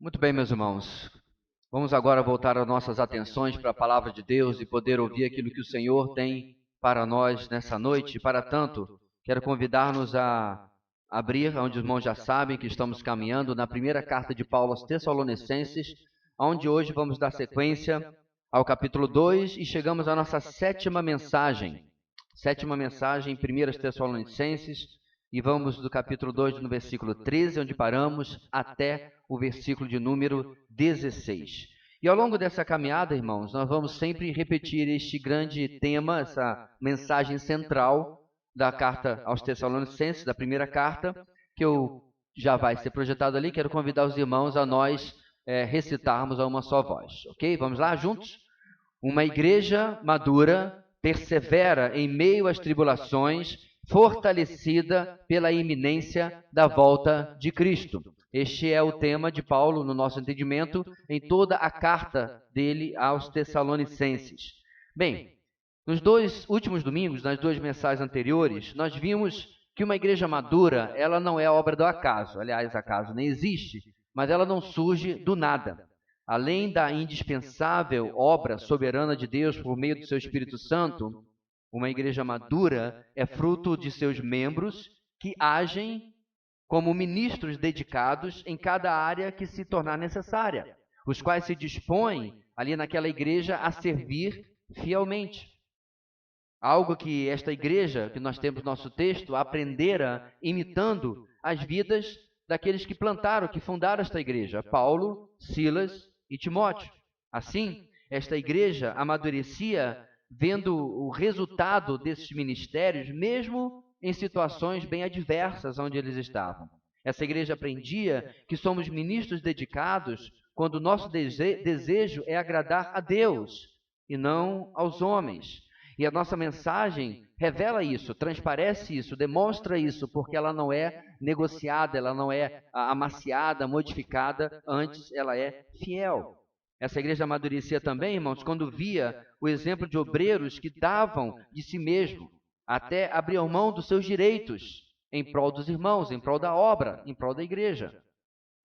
Muito bem, meus irmãos. Vamos agora voltar as nossas atenções para a palavra de Deus e poder ouvir aquilo que o Senhor tem para nós nessa noite. Para tanto, quero convidar-nos a abrir, onde os irmãos já sabem que estamos caminhando, na primeira carta de Paulo aos Tessalonicenses, onde hoje vamos dar sequência ao capítulo 2 e chegamos à nossa sétima mensagem. Sétima mensagem em 1 Tessalonicenses, e vamos do capítulo 2, no versículo 13, onde paramos, até o versículo de número 16. E ao longo dessa caminhada, irmãos, nós vamos sempre repetir este grande tema, essa mensagem central da carta aos Tessalonicenses, da primeira carta, que já vai ser projetado ali. Quero convidar os irmãos a nós recitarmos a uma só voz. Ok? Vamos lá, juntos? Uma igreja madura persevera em meio às tribulações, fortalecida pela iminência da volta de Cristo. Este é o tema de Paulo, no nosso entendimento, em toda a carta dele aos Tessalonicenses. Bem, nos dois últimos domingos, nas duas mensagens anteriores, nós vimos que uma igreja madura, ela não é obra do acaso. Aliás, acaso nem existe, mas ela não surge do nada. Além da indispensável obra soberana de Deus por meio do seu Espírito Santo, uma igreja madura é fruto de seus membros que agem como ministros dedicados em cada área que se tornar necessária, os quais se dispõem ali naquela igreja a servir fielmente. Algo que esta igreja, que nós temos no nosso texto, aprendera imitando as vidas daqueles que plantaram, que fundaram esta igreja, Paulo, Silas e Timóteo. Assim, esta igreja amadurecia vendo o resultado desses ministérios, mesmo em situações bem adversas onde eles estavam. Essa igreja aprendia que somos ministros dedicados quando o nosso desejo é agradar a Deus e não aos homens. E a nossa mensagem revela isso, transparece isso, demonstra isso, porque ela não é negociada, ela não é amaciada, modificada, antes ela é fiel. Essa igreja amadurecia também, irmãos, quando via o exemplo de obreiros que davam de si mesmo, até abriam mão dos seus direitos em prol dos irmãos, em prol da obra, em prol da igreja.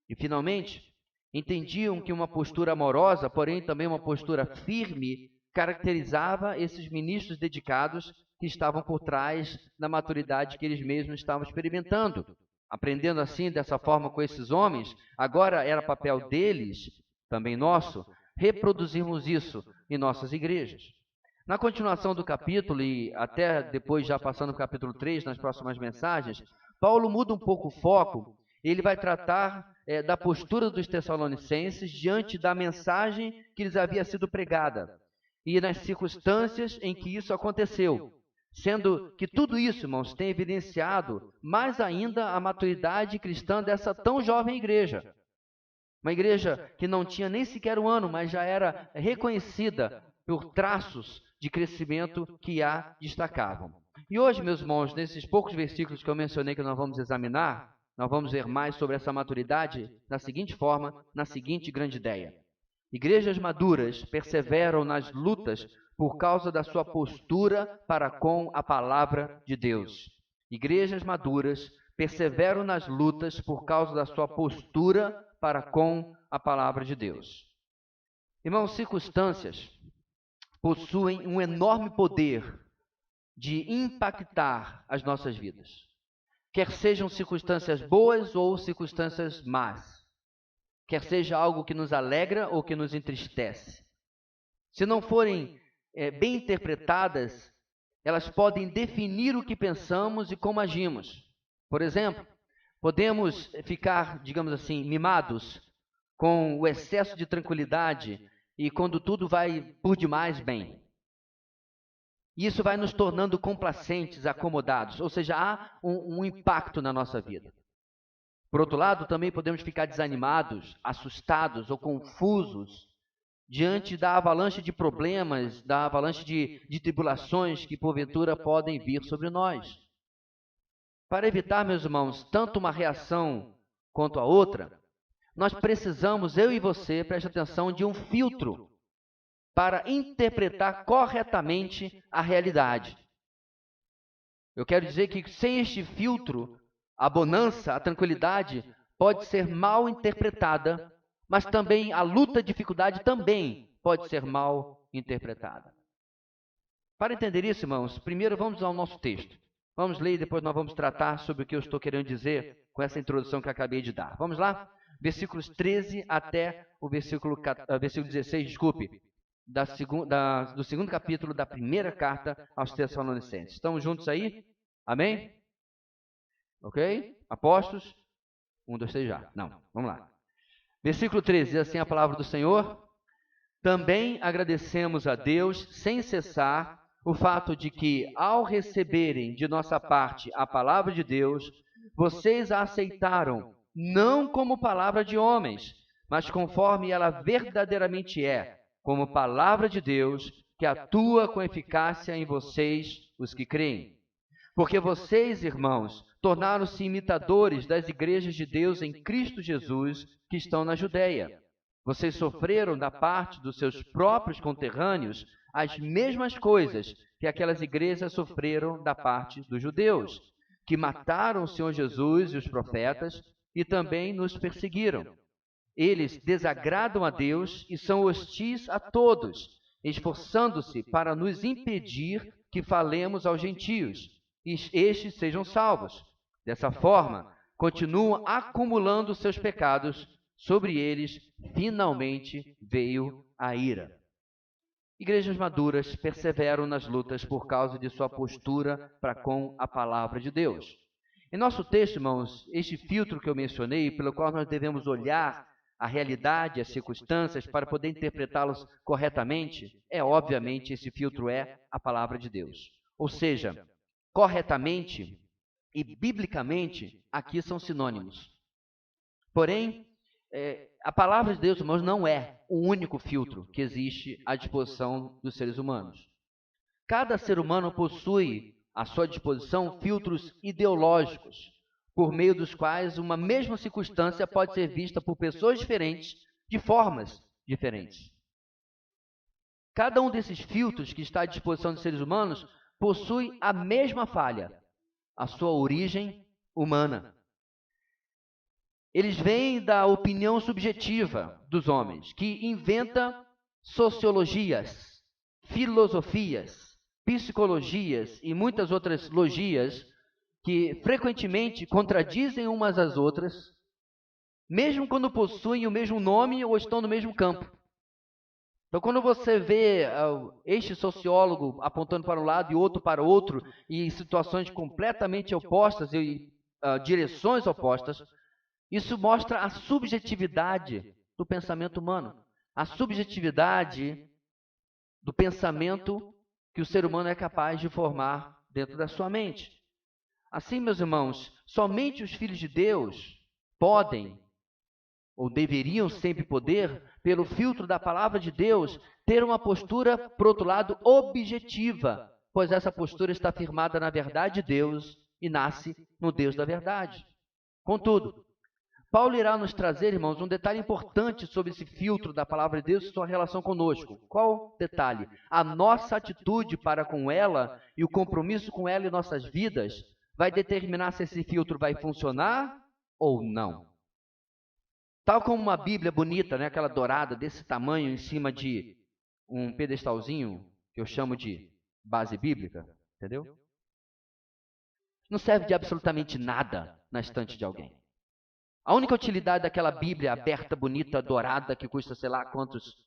E, finalmente, entendiam que uma postura amorosa, porém também uma postura firme, caracterizava esses ministros dedicados que estavam por trás da maturidade que eles mesmos estavam experimentando. Aprendendo assim, dessa forma, com esses homens, agora era papel deles, também nosso, reproduzirmos isso em nossas igrejas. Na continuação do capítulo, e até depois já passando para o capítulo 3, nas próximas mensagens, Paulo muda um pouco o foco. Ele vai tratar da postura dos Tessalonicenses diante da mensagem que lhes havia sido pregada e nas circunstâncias em que isso aconteceu, sendo que tudo isso, irmãos, tem evidenciado mais ainda a maturidade cristã dessa tão jovem igreja. Uma igreja que não tinha nem sequer um ano, mas já era reconhecida por traços de crescimento que a destacavam. E hoje, meus irmãos, nesses poucos versículos que eu mencionei que nós vamos examinar, nós vamos ver mais sobre essa maturidade da seguinte forma, na seguinte grande ideia. Igrejas maduras perseveram nas lutas por causa da sua postura para com a palavra de Deus. Igrejas maduras perseveram nas lutas por causa da sua postura para com a palavra de Deus. Irmãos, circunstâncias possuem um enorme poder de impactar as nossas vidas, quer sejam circunstâncias boas ou circunstâncias más, quer seja algo que nos alegra ou que nos entristece. Se não forem bem interpretadas, elas podem definir o que pensamos e como agimos. Por exemplo, podemos ficar, digamos assim, mimados com o excesso de tranquilidade e quando tudo vai por demais bem. Isso vai nos tornando complacentes, acomodados, ou seja, há um impacto na nossa vida. Por outro lado, também podemos ficar desanimados, assustados ou confusos diante da avalanche de problemas, da avalanche de tribulações que porventura podem vir sobre nós. Para evitar, meus irmãos, tanto uma reação quanto a outra, nós precisamos, eu e você, preste atenção, de um filtro para interpretar corretamente a realidade. Eu quero dizer que sem este filtro, a bonança, a tranquilidade, pode ser mal interpretada mas também a luta, a dificuldade também pode ser mal interpretada. Para entender isso, irmãos, primeiro vamos ao nosso texto. Vamos ler e depois nós vamos tratar sobre o que eu estou querendo dizer com essa introdução que eu acabei de dar. Vamos lá? Versículos 13 até o versículo 16, desculpe, do segundo capítulo da primeira carta aos Tessalonicenses. Estamos juntos aí? Amém? Ok? Apostos? 1, 2, 3 já. Não, vamos lá. Versículo 13, diz assim a palavra do Senhor: também agradecemos a Deus sem cessar o fato de que, ao receberem de nossa parte a palavra de Deus, vocês a aceitaram não como palavra de homens, mas conforme ela verdadeiramente é, como palavra de Deus, que atua com eficácia em vocês, os que creem. Porque vocês, irmãos, tornaram-se imitadores das igrejas de Deus em Cristo Jesus, que estão na Judéia. Vocês sofreram da parte dos seus próprios conterrâneos as mesmas coisas que aquelas igrejas sofreram da parte dos judeus, que mataram o Senhor Jesus e os profetas e também nos perseguiram. Eles desagradam a Deus e são hostis a todos, esforçando-se para nos impedir que falemos aos gentios e estes sejam salvos. Dessa forma, continuam acumulando seus pecados. Sobre eles, finalmente, veio a ira. Igrejas maduras perseveram nas lutas por causa de sua postura para com a palavra de Deus. Em nosso texto, irmãos, este filtro que eu mencionei, pelo qual nós devemos olhar a realidade, as circunstâncias, para poder interpretá-los corretamente, obviamente, esse filtro é a palavra de Deus. Ou seja, corretamente e biblicamente, aqui são sinônimos. Porém, a palavra de Deus, irmãos, não é o único filtro que existe à disposição dos seres humanos. Cada ser humano possui à sua disposição filtros ideológicos, por meio dos quais uma mesma circunstância pode ser vista por pessoas diferentes, de formas diferentes. Cada um desses filtros que está à disposição dos seres humanos possui a mesma falha, a sua origem humana. Eles vêm da opinião subjetiva dos homens, que inventa sociologias, filosofias, psicologias e muitas outras logias que frequentemente contradizem umas às outras, mesmo quando possuem o mesmo nome ou estão no mesmo campo. Então, quando você vê este sociólogo apontando para um lado e outro para o outro, e em situações completamente opostas e direções opostas, isso mostra a subjetividade do pensamento humano, a subjetividade do pensamento que o ser humano é capaz de formar dentro da sua mente. Assim, meus irmãos, somente os filhos de Deus podem, ou deveriam sempre poder, pelo filtro da palavra de Deus, ter uma postura, por outro lado, objetiva, pois essa postura está firmada na verdade de Deus e nasce no Deus da verdade. Contudo, Paulo irá nos trazer, irmãos, um detalhe importante sobre esse filtro da palavra de Deus e sua relação conosco. Qual detalhe? A nossa atitude para com ela e o compromisso com ela em nossas vidas vai determinar se esse filtro vai funcionar ou não. Tal como uma Bíblia bonita, né, aquela dourada desse tamanho em cima de um pedestalzinho que eu chamo de base bíblica, entendeu? Não serve de absolutamente nada na estante de alguém. A única utilidade daquela Bíblia aberta, bonita, dourada, que custa sei lá quantos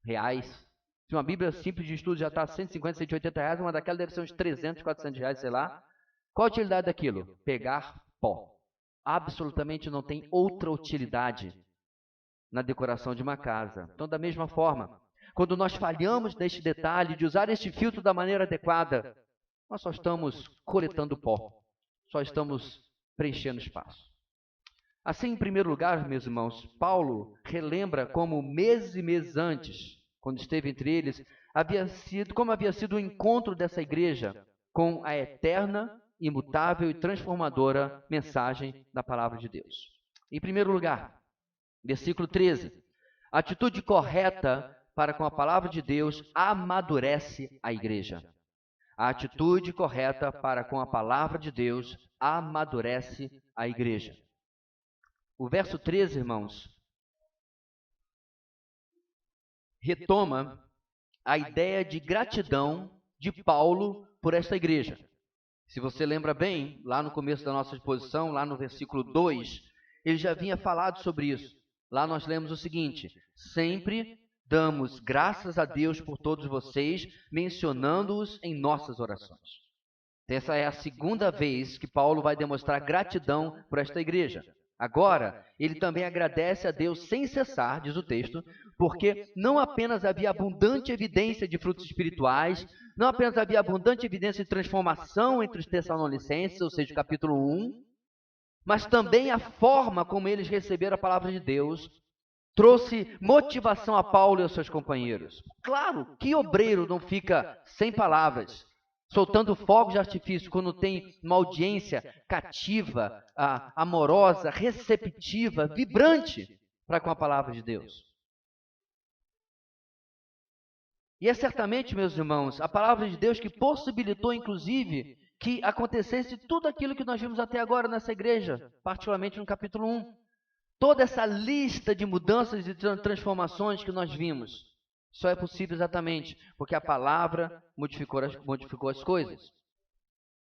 reais. Se uma Bíblia simples de estudo já está 150, 180 reais, uma daquela deve ser uns 300, 400 reais, sei lá. Qual a utilidade daquilo? Pegar pó. Absolutamente não tem outra utilidade na decoração de uma casa. Então, da mesma forma, quando nós falhamos neste detalhe de usar este filtro da maneira adequada, nós só estamos coletando pó, só estamos preenchendo espaço. Assim, em primeiro lugar, meus irmãos, Paulo relembra como meses e meses antes, quando esteve entre eles, como havia sido o encontro dessa igreja com a eterna, imutável e transformadora mensagem da palavra de Deus. Em primeiro lugar, versículo 13, a atitude correta para com a palavra de Deus amadurece a igreja. A atitude correta para com a palavra de Deus amadurece a igreja. O verso 13, irmãos, retoma a ideia de gratidão de Paulo por esta igreja. Se você lembra bem, lá no começo da nossa exposição, lá no versículo 2, ele já havia falado sobre isso. Lá nós lemos o seguinte: sempre damos graças a Deus por todos vocês, mencionando-os em nossas orações. Essa é a segunda vez que Paulo vai demonstrar gratidão por esta igreja. Agora, ele também agradece a Deus sem cessar, diz o texto, porque não apenas havia abundante evidência de frutos espirituais, não apenas havia abundante evidência de transformação entre os Tessalonicenses, ou seja, capítulo 1, mas também a forma como eles receberam a palavra de Deus trouxe motivação a Paulo e aos seus companheiros. Claro, que obreiro não fica sem palavras, soltando fogos de artifício quando tem uma audiência cativa, amorosa, receptiva, vibrante para com a palavra de Deus. E é certamente, meus irmãos, a palavra de Deus que possibilitou, inclusive, que acontecesse tudo aquilo que nós vimos até agora nessa igreja, particularmente no capítulo 1. Toda essa lista de mudanças e transformações que nós vimos, só é possível exatamente porque a palavra modificou as coisas.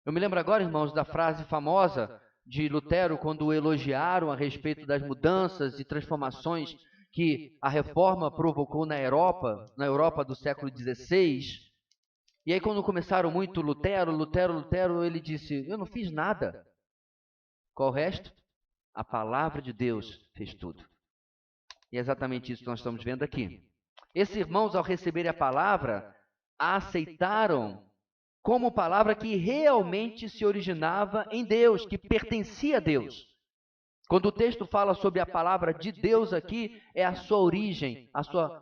Eu me lembro agora, irmãos, da frase famosa de Lutero, quando o elogiaram a respeito das mudanças e transformações que a reforma provocou na Europa do século XVI. E aí, quando começaram muito Lutero, ele disse: eu não fiz nada. Qual o resto? A palavra de Deus fez tudo. E é exatamente isso que nós estamos vendo aqui. Esses irmãos, ao receberem a palavra, a aceitaram como palavra que realmente se originava em Deus, que pertencia a Deus. Quando o texto fala sobre a palavra de Deus aqui, é a sua origem,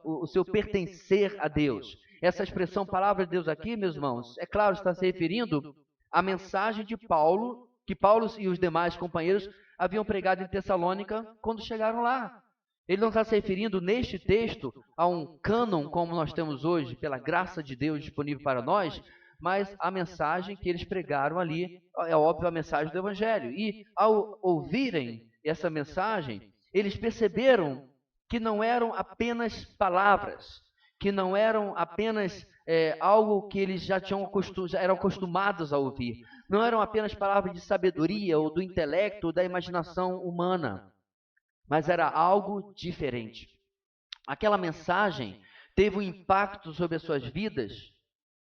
o seu pertencer a Deus. Essa expressão palavra de Deus aqui, meus irmãos, é claro, está se referindo à mensagem de Paulo, que Paulo e os demais companheiros haviam pregado em Tessalônica quando chegaram lá. Ele não está se referindo neste texto a um cânon como nós temos hoje, pela graça de Deus disponível para nós, mas a mensagem que eles pregaram ali, é óbvio, a mensagem do Evangelho. E ao ouvirem essa mensagem, eles perceberam que não eram apenas palavras, que não eram apenas algo que eles já eram acostumados a ouvir. Não eram apenas palavras de sabedoria ou do intelecto ou da imaginação humana, mas era algo diferente. Aquela mensagem teve um impacto sobre as suas vidas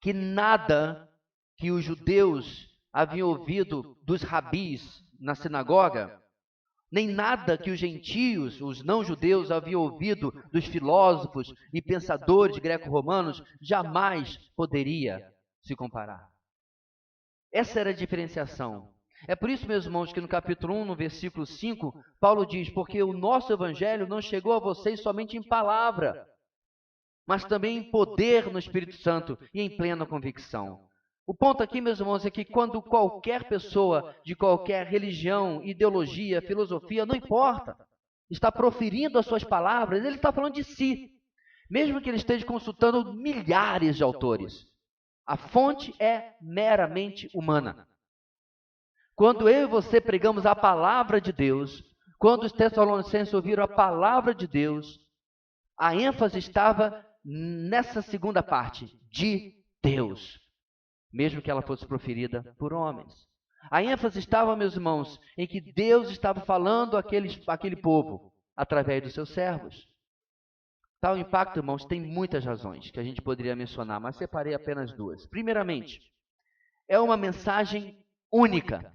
que nada que os judeus haviam ouvido dos rabis na sinagoga, nem nada que os gentios, os não-judeus, haviam ouvido dos filósofos e pensadores greco-romanos, jamais poderia se comparar. Essa era a diferenciação. É por isso, meus irmãos, que no capítulo 1, no versículo 5, Paulo diz: porque o nosso evangelho não chegou a vocês somente em palavra, mas também em poder no Espírito Santo e em plena convicção. O ponto aqui, meus irmãos, é que quando qualquer pessoa de qualquer religião, ideologia, filosofia, não importa, está proferindo as suas palavras, ele está falando de si, mesmo que ele esteja consultando milhares de autores. A fonte é meramente humana. Quando eu e você pregamos a palavra de Deus, quando os Tessalonicenses ouviram a palavra de Deus, a ênfase estava nessa segunda parte, de Deus, mesmo que ela fosse proferida por homens. A ênfase estava, meus irmãos, em que Deus estava falando àquele povo, através dos seus servos. Tal impacto, irmãos, tem muitas razões que a gente poderia mencionar, mas separei apenas duas. Primeiramente, é uma mensagem única.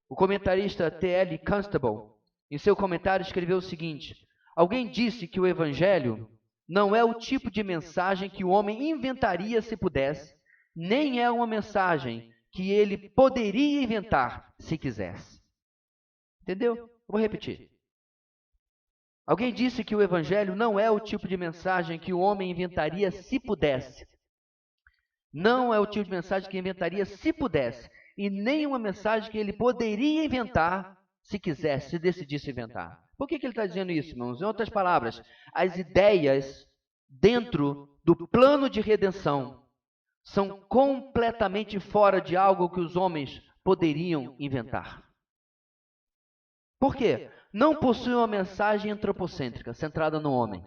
O comentarista T.L. Constable, em seu comentário, escreveu o seguinte: alguém disse que o Evangelho não é o tipo de mensagem que o homem inventaria se pudesse, nem é uma mensagem que ele poderia inventar se quisesse. Entendeu? Vou repetir. Alguém disse que o Evangelho não é o tipo de mensagem que o homem inventaria se pudesse. Não é o tipo de mensagem que inventaria se pudesse. E nem uma mensagem que ele poderia inventar se quisesse, se decidisse inventar. Por que ele está dizendo isso, irmãos? Em outras palavras, as ideias dentro do plano de redenção são completamente fora de algo que os homens poderiam inventar. Por quê? Não possui uma mensagem antropocêntrica, centrada no homem.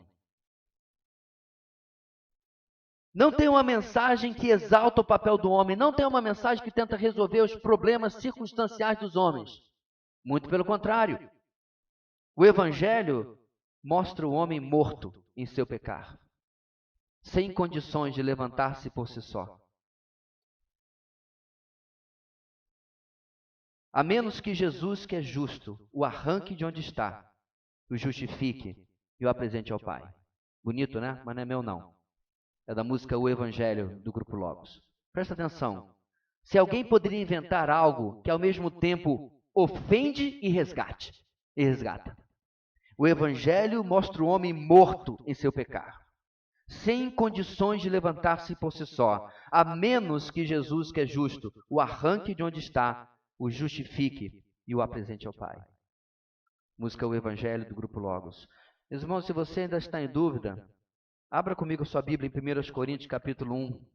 Não tem uma mensagem que exalta o papel do homem. Não tem uma mensagem que tenta resolver os problemas circunstanciais dos homens. Muito pelo contrário. O Evangelho mostra o homem morto em seu pecar, sem condições de levantar-se por si só. A menos que Jesus, que é justo, o arranque de onde está, o justifique e o apresente ao Pai. Bonito, né? Mas não é meu, não. É da música O Evangelho, do Grupo Logos. Presta atenção. Se alguém poderia inventar algo que ao mesmo tempo ofende e resgata. O Evangelho mostra o homem morto em seu pecado, sem condições de levantar-se por si só, a menos que Jesus, que é justo, o arranque de onde está, o justifique e o apresente ao Pai. Música O Evangelho, do Grupo Logos. Meus irmãos, se você ainda está em dúvida, abra comigo a sua Bíblia em 1 Coríntios capítulo 1.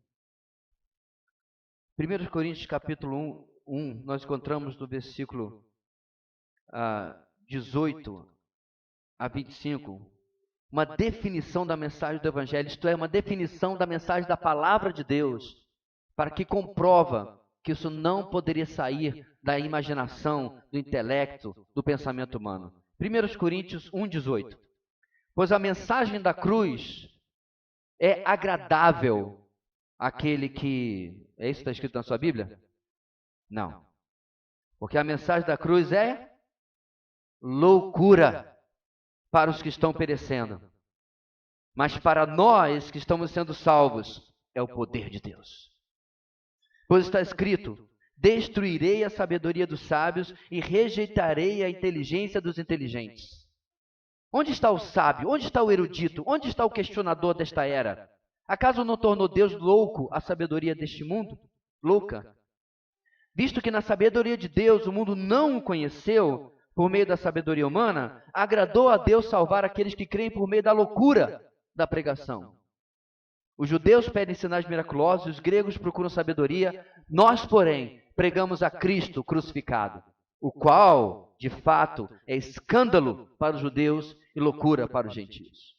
1 Coríntios capítulo 1, nós encontramos do versículo 18 a 25, uma definição da mensagem do Evangelho, isto é, uma definição da mensagem da Palavra de Deus, para que comprova que isso não poderia sair da imaginação, do intelecto, do pensamento humano. 1 Coríntios 1, 18. Pois a mensagem da cruz é agradável àquele que... É isso que está escrito na sua Bíblia? Não. Porque a mensagem da cruz é loucura para os que estão perecendo. Mas para nós que estamos sendo salvos, é o poder de Deus. Pois está escrito: destruirei a sabedoria dos sábios e rejeitarei a inteligência dos inteligentes. Onde está o sábio? Onde está o erudito? Onde está o questionador desta era? Acaso não tornou Deus louco a sabedoria deste mundo? Louca. Visto que na sabedoria de Deus o mundo não o conheceu por meio da sabedoria humana, agradou a Deus salvar aqueles que creem por meio da loucura da pregação. Os judeus pedem sinais miraculosos, os gregos procuram sabedoria, nós, porém, pregamos a Cristo crucificado, o qual, de fato, é escândalo para os judeus e loucura para os gentios.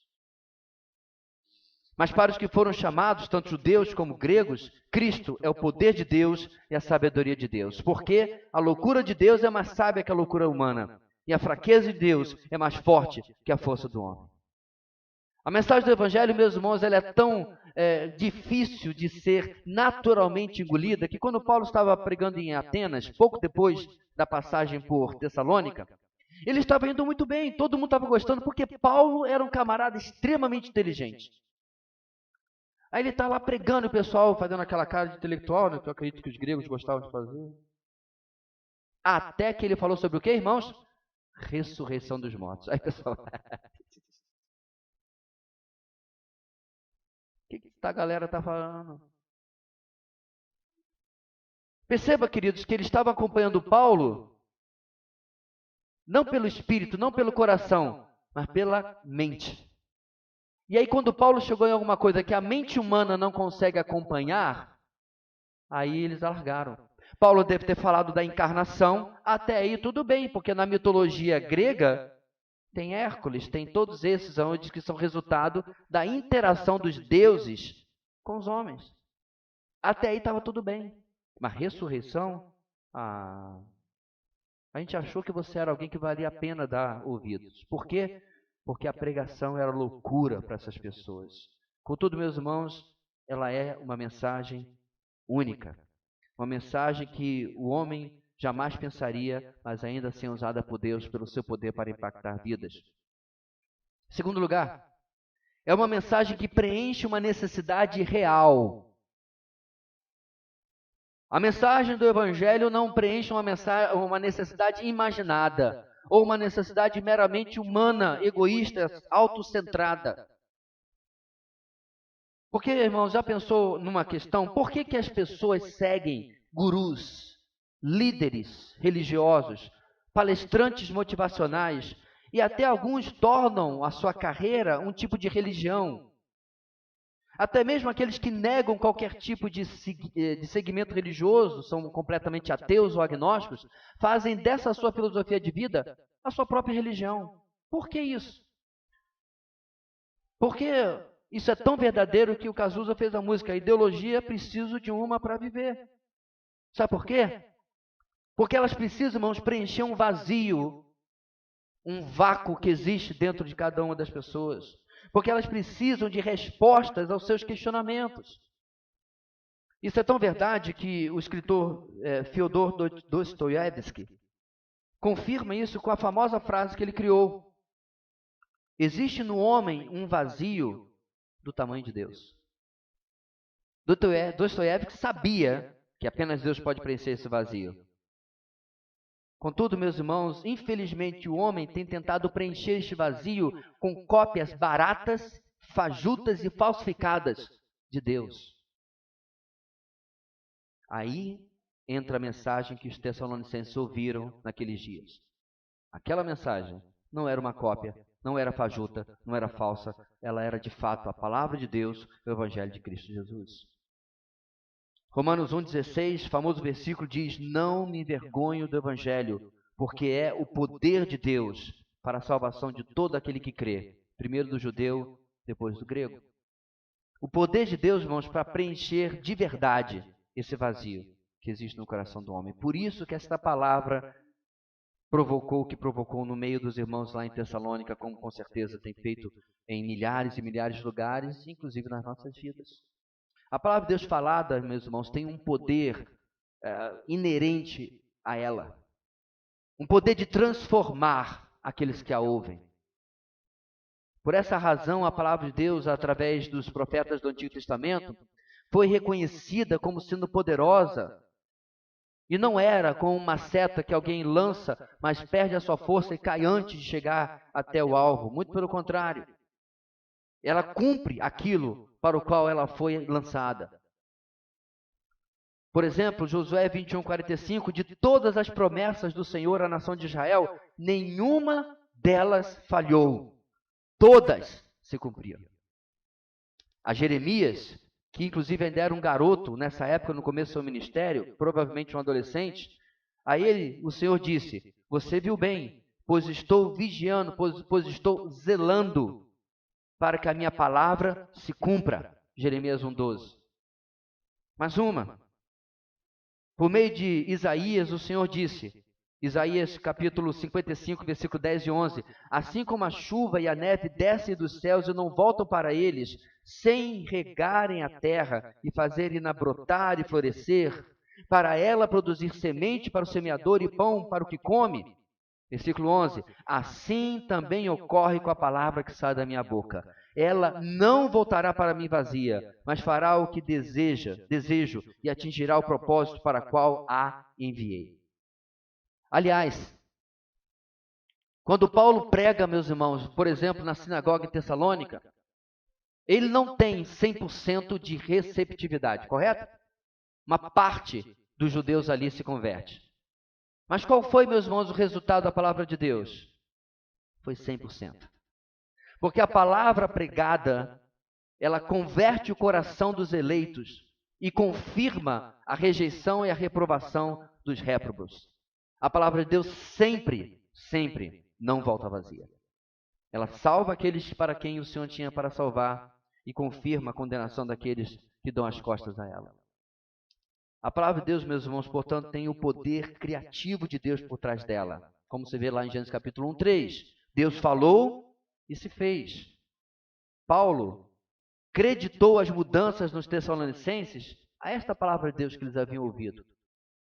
Mas para os que foram chamados, tanto judeus como gregos, Cristo é o poder de Deus e a sabedoria de Deus. Porque a loucura de Deus é mais sábia que a loucura humana, e a fraqueza de Deus é mais forte que a força do homem. A mensagem do Evangelho, meus irmãos, ela é tão difícil de ser naturalmente engolida, que quando Paulo estava pregando em Atenas, pouco depois da passagem por Tessalônica, ele estava indo muito bem, todo mundo estava gostando, porque Paulo era um camarada extremamente inteligente. Aí ele está lá pregando, o pessoal fazendo aquela cara de intelectual, né, que eu acredito que os gregos gostavam de fazer. Até que ele falou sobre o quê, irmãos? Ressurreição dos mortos. Aí o pessoal... O que essa galera está falando? Perceba, queridos, que ele estava acompanhando Paulo, não pelo espírito, não pelo coração, mas pela mente. E aí quando Paulo chegou em alguma coisa que a mente humana não consegue acompanhar, aí eles largaram. Paulo deve ter falado da encarnação, até aí tudo bem, porque na mitologia grega tem Hércules, tem todos esses onde que são resultado da interação dos deuses com os homens. Até aí estava tudo bem. Mas ressurreição, a gente achou que você era alguém que valia a pena dar ouvidos. Por quê? Porque a pregação era loucura para essas pessoas. Contudo, meus irmãos, ela é uma mensagem única. Uma mensagem que o homem jamais pensaria, mas ainda assim usada por Deus pelo seu poder para impactar vidas. Segundo lugar, é uma mensagem que preenche uma necessidade real. A mensagem do Evangelho não preenche uma necessidade imaginada, ou uma necessidade meramente humana, egoísta, autocentrada. Porque, irmãos, já pensou numa questão? Por que as pessoas seguem gurus, líderes religiosos, palestrantes motivacionais, e até alguns tornam a sua carreira um tipo de religião? Até mesmo aqueles que negam qualquer tipo de segmento religioso, são completamente ateus ou agnósticos, fazem dessa sua filosofia de vida a sua própria religião. Por que isso? Porque isso é tão verdadeiro que o Cazuza fez a música Ideologia, preciso de uma para viver. Sabe por quê? Porque elas precisam, irmãos, preencher um vazio, um vácuo que existe dentro de cada uma das pessoas. Porque elas precisam de respostas aos seus questionamentos. Isso é tão verdade que o escritor Fyodor Dostoiévski confirma isso com a famosa frase que ele criou: existe no homem um vazio do tamanho de Deus. Dostoiévski sabia que apenas Deus pode preencher esse vazio. Contudo, meus irmãos, infelizmente o homem tem tentado preencher este vazio com cópias baratas, fajutas e falsificadas de Deus. Aí entra a mensagem que os Tessalonicenses ouviram naqueles dias. Aquela mensagem não era uma cópia, não era fajuta, não era falsa, ela era de fato a palavra de Deus, o Evangelho de Cristo Jesus. Romanos 1,16, famoso versículo diz: não me envergonho do Evangelho, porque é o poder de Deus para a salvação de todo aquele que crê, primeiro do judeu, depois do grego. O poder de Deus, irmãos, para preencher de verdade esse vazio que existe no coração do homem. Por isso que esta palavra provocou o que provocou no meio dos irmãos lá em Tessalônica, como com certeza tem feito em milhares e milhares de lugares, inclusive nas nossas vidas. A palavra de Deus falada, meus irmãos, tem um poder inerente a ela. Um poder de transformar aqueles que a ouvem. Por essa razão, a palavra de Deus, através dos profetas do Antigo Testamento, foi reconhecida como sendo poderosa. E não era com uma seta que alguém lança, mas perde a sua força e cai antes de chegar até o alvo. Muito pelo contrário. Ela cumpre aquilo para o qual ela foi lançada. Por exemplo, Josué 21:45, de todas as promessas do Senhor à nação de Israel, nenhuma delas falhou. Todas se cumpriram. A Jeremias, que inclusive ainda era um garoto nessa época, no começo do seu ministério, provavelmente um adolescente, a ele o Senhor disse: você viu bem, pois estou vigiando, pois estou zelando para que a minha palavra se cumpra. Jeremias 1:12. Mais uma. Por meio de Isaías, o Senhor disse, Isaías capítulo 55, versículo 10 e 11, assim como a chuva e a neve descem dos céus e não voltam para eles, sem regarem a terra e fazerem-na brotar e florescer, para ela produzir semente para o semeador e pão para o que come. Versículo 11, assim também ocorre com a palavra que sai da minha boca. Ela não voltará para mim vazia, mas fará o que desejo e atingirá o propósito para o qual a enviei. Aliás, quando Paulo prega, meus irmãos, por exemplo, na sinagoga em Tessalônica, ele não tem 100% de receptividade, correto? Uma parte dos judeus ali se converte. Mas qual foi, meus irmãos, o resultado da palavra de Deus? Foi 100%. Porque a palavra pregada, ela converte o coração dos eleitos e confirma a rejeição e a reprovação dos réprobos. A palavra de Deus sempre, sempre não volta vazia. Ela salva aqueles para quem o Senhor tinha para salvar e confirma a condenação daqueles que dão as costas a ela. A palavra de Deus, meus irmãos, portanto, tem o poder criativo de Deus por trás dela. Como você vê lá em Gênesis capítulo 1:3. Deus falou e se fez. Paulo creditou as mudanças nos Tessalonicenses a esta palavra de Deus que eles haviam ouvido.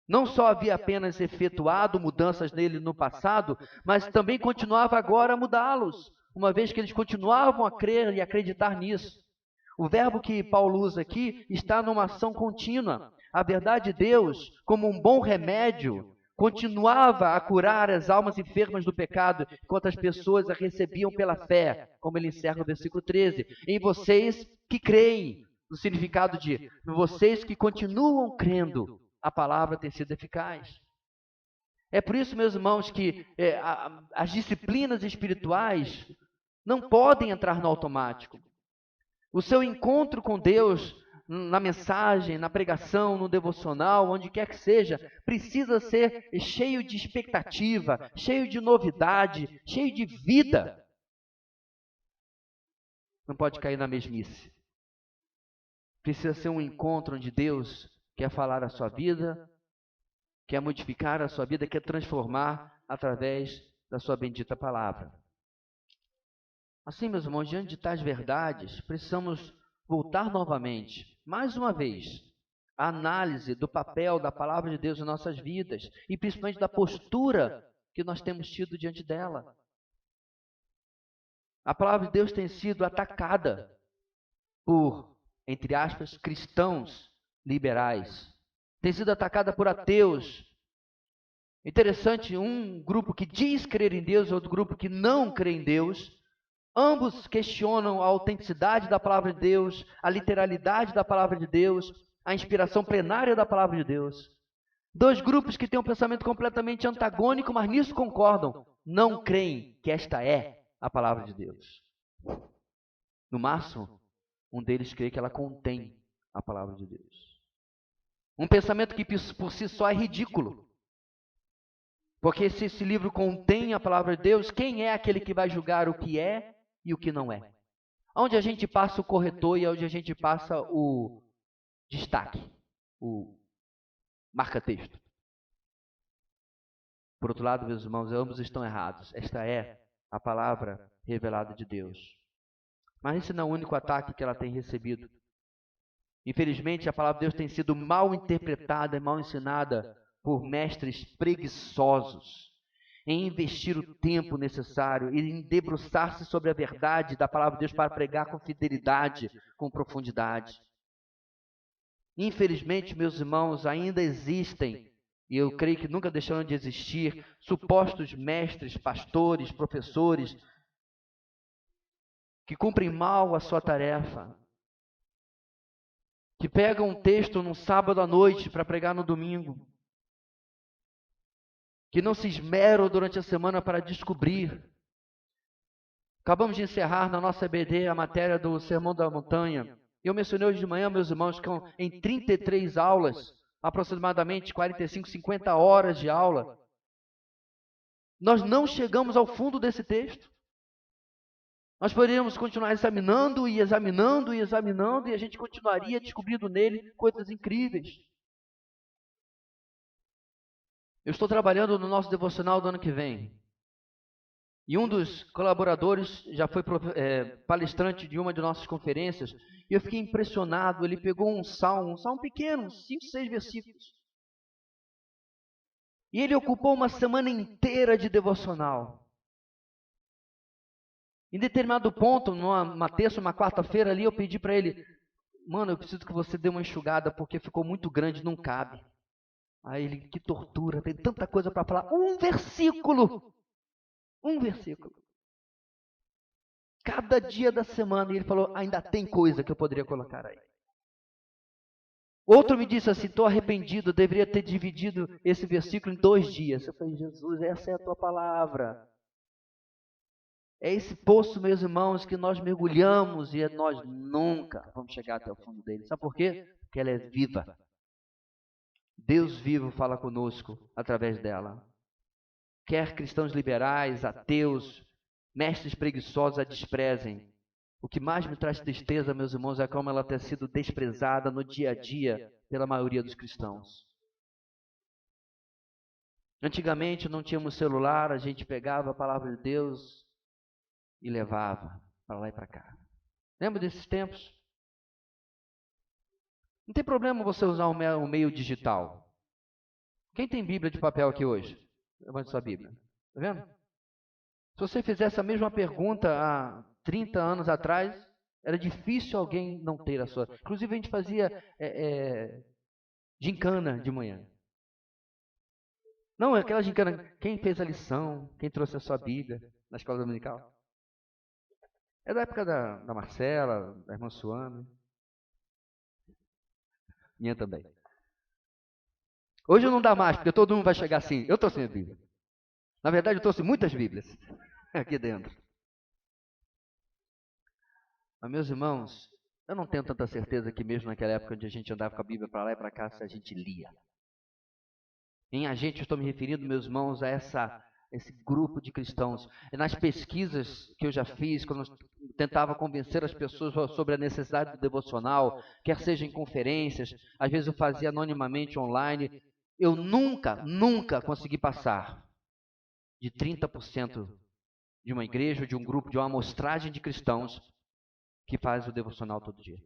Não só havia apenas efetuado mudanças nele no passado, mas também continuava agora a mudá-los, uma vez que eles continuavam a crer e acreditar nisso. O verbo que Paulo usa aqui está numa ação contínua. A verdade de Deus, como um bom remédio, continuava a curar as almas enfermas do pecado, enquanto as pessoas a recebiam pela fé, como ele encerra no versículo 13. Em vocês que creem, no significado de vocês que continuam crendo, a palavra tem sido eficaz. É por isso, meus irmãos, que as disciplinas espirituais não podem entrar no automático. O seu encontro com Deus, na mensagem, na pregação, no devocional, onde quer que seja, precisa ser cheio de expectativa, cheio de novidade, cheio de vida. não pode cair na mesmice. Precisa ser um encontro onde Deus quer falar a sua vida, quer modificar a sua vida, quer transformar através da sua bendita palavra. Assim, meus irmãos, diante de tais verdades, precisamos voltar novamente, mais uma vez, à análise do papel da palavra de Deus em nossas vidas e principalmente da postura que nós temos tido diante dela. A palavra de Deus tem sido atacada por, entre aspas, cristãos liberais. Tem sido atacada por ateus. Interessante, um grupo que diz crer em Deus e outro grupo que não crê em Deus. Ambos questionam a autenticidade da palavra de Deus, a literalidade da palavra de Deus, a inspiração plenária da palavra de Deus. Dois grupos que têm um pensamento completamente antagônico, mas nisso concordam. Não creem que esta é a palavra de Deus. No máximo, um deles crê que ela contém a palavra de Deus. Um pensamento que por si só é ridículo. Porque se esse livro contém a palavra de Deus, quem é aquele que vai julgar o que é e o que não é? Onde a gente passa o corretor e onde a gente passa o destaque, o marca-texto. Por outro lado, meus irmãos, ambos estão errados. Esta é a palavra revelada de Deus. Mas esse não é o único ataque que ela tem recebido. Infelizmente, a palavra de Deus tem sido mal interpretada e mal ensinada por mestres preguiçosos em investir o tempo necessário e em debruçar-se sobre a verdade da palavra de Deus para pregar com fidelidade, com profundidade. Infelizmente, meus irmãos, ainda existem, e eu creio que nunca deixarão de existir, supostos mestres, pastores, professores, que cumprem mal a sua tarefa, que pegam um texto num sábado à noite para pregar no domingo, que não se esmeram durante a semana para descobrir. Acabamos de encerrar na nossa EBD a matéria do Sermão da Montanha. Eu mencionei hoje de manhã, meus irmãos, que em 33 aulas, aproximadamente 45, 50 horas de aula, nós não chegamos ao fundo desse texto. Nós poderíamos continuar examinando e examinando e examinando, e a gente continuaria descobrindo nele coisas incríveis. Eu estou trabalhando no nosso devocional do ano que vem. E um dos colaboradores já foi palestrante de uma de nossas conferências, e eu fiquei impressionado. Ele pegou um salmo pequeno, uns 5, 6 versículos. E ele ocupou uma semana inteira de devocional. Em determinado ponto, numa terça, uma quarta-feira ali, eu pedi para ele: mano, eu preciso que você dê uma enxugada, porque ficou muito grande, não cabe. Aí ele: que tortura, tem tanta coisa para falar. Um versículo. Cada dia da semana. E ele falou: ainda tem coisa que eu poderia colocar aí. Outro me disse assim: estou arrependido, deveria ter dividido esse versículo em 2 dias. Eu falei: Jesus, essa é a tua palavra. É esse poço, meus irmãos, que nós mergulhamos e nós nunca vamos chegar até o fundo dele. Sabe por quê? Porque ela é viva. Deus vivo fala conosco através dela. Quer cristãos liberais, ateus, mestres preguiçosos a desprezem. O que mais me traz tristeza, meus irmãos, é como ela tem sido desprezada no dia a dia pela maioria dos cristãos. Antigamente não tínhamos celular, a gente pegava a palavra de Deus e levava para lá e para cá. Lembra desses tempos? Não tem problema você usar o meio digital. Quem tem Bíblia de papel aqui hoje? Levante sua Bíblia. Está vendo? Se você fizesse a mesma pergunta há 30 anos atrás, era difícil alguém não ter a sua. Inclusive a gente fazia gincana de manhã. Não, aquela gincana, quem fez a lição, quem trouxe a sua Bíblia na escola dominical. É da época da Marcela, da irmã Suana. Minha também. Hoje não dá mais, porque todo mundo vai chegar assim: eu trouxe minha Bíblia. Na verdade, eu trouxe muitas Bíblias aqui dentro. Mas, meus irmãos, eu não tenho tanta certeza que mesmo naquela época onde a gente andava com a Bíblia para lá e para cá, se a gente lia. Em a gente, eu estou me referindo, meus irmãos, a essa esse grupo de cristãos. E nas pesquisas que eu já fiz, quando eu tentava convencer as pessoas sobre a necessidade do devocional, quer seja em conferências, às vezes eu fazia anonimamente online, eu nunca consegui passar de 30% de uma igreja, de um grupo, de uma amostragem de cristãos que faz o devocional todo dia.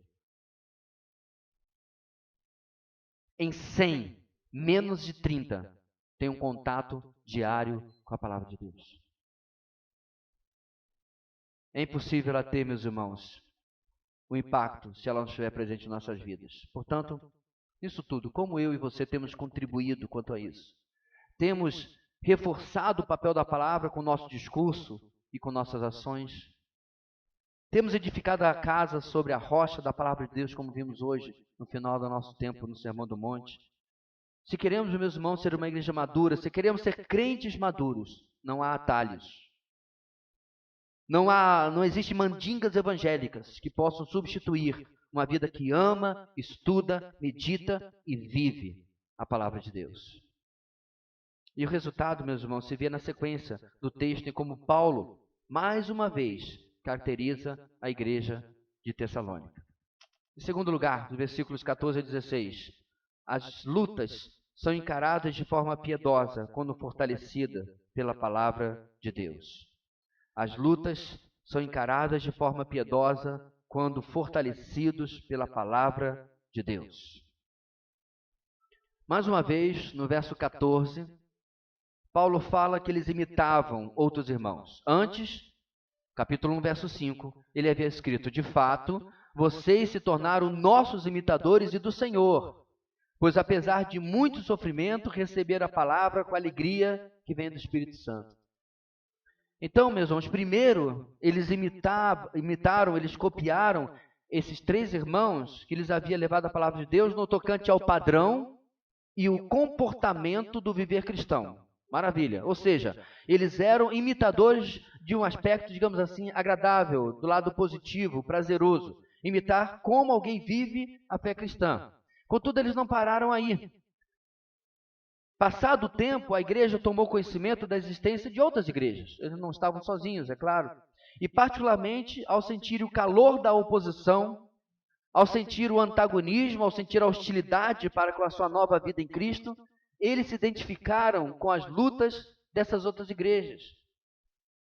Em 100, menos de 30 tem um contato diário com a palavra de Deus. É impossível ela ter, meus irmãos, o impacto se ela não estiver presente em nossas vidas. Portanto, isso tudo, como eu e você temos contribuído quanto a isso? Temos reforçado o papel da palavra com o nosso discurso e com nossas ações? Temos edificado a casa sobre a rocha da palavra de Deus, como vimos hoje, no final do nosso tempo no Sermão do Monte? Se queremos, meus irmãos, ser uma igreja madura, se queremos ser crentes maduros, não há atalhos. Não existe mandingas evangélicas que possam substituir uma vida que ama, estuda, medita e vive a palavra de Deus. E o resultado, meus irmãos, se vê na sequência do texto em como Paulo, mais uma vez, caracteriza a igreja de Tessalônica. Em segundo lugar, dos versículos 14 a 16, as lutas são encaradas de forma piedosa quando fortalecida pela palavra de Deus. As lutas são encaradas de forma piedosa quando fortalecidos pela palavra de Deus. Mais uma vez, no verso 14, Paulo fala que eles imitavam outros irmãos. Antes, capítulo 1, verso 5, ele havia escrito: de fato, vocês se tornaram nossos imitadores e do Senhor, pois apesar de muito sofrimento, receberam a palavra com a alegria que vem do Espírito Santo. Então, meus irmãos, primeiro, eles imitaram, eles copiaram esses três irmãos que lhes havia levado a palavra de Deus no tocante ao padrão e o comportamento do viver cristão. Maravilha. Ou seja, eles eram imitadores de um aspecto, digamos assim, agradável, do lado positivo, prazeroso. Imitar como alguém vive a fé cristã. Contudo, eles não pararam aí. Passado o tempo, a igreja tomou conhecimento da existência de outras igrejas. Eles não estavam sozinhos, é claro. E particularmente ao sentir o calor da oposição, ao sentir o antagonismo, ao sentir a hostilidade para com a sua nova vida em Cristo, eles se identificaram com as lutas dessas outras igrejas.